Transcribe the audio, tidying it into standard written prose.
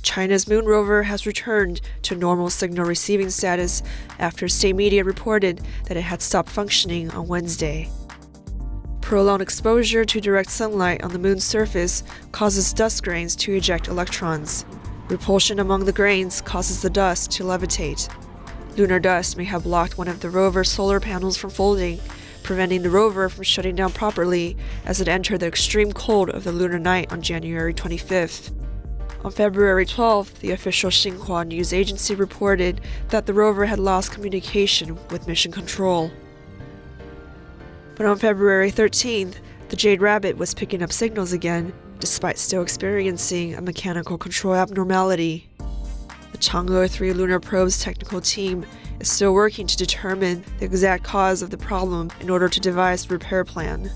China's moon rover has returned to normal signal receiving status after state media reported that it had stopped functioning on Wednesday. Prolonged exposure to direct sunlight on the moon's surface causes dust grains to eject electrons. Repulsion among the grains causes the dust to levitate. Lunar dust may have blocked one of the rover's solar panels from folding, preventing the rover from shutting down properly as it entered the extreme cold of the lunar night on January 25th. On February 12th, the official Xinhua news agency reported that the rover had lost communication with mission control. But on February 13th, the Jade Rabbit was picking up signals again, despite still experiencing a mechanical control abnormality. The Chang'e 3 lunar probe's technical team is still working to determine the exact cause of the problem in order to devise a repair plan.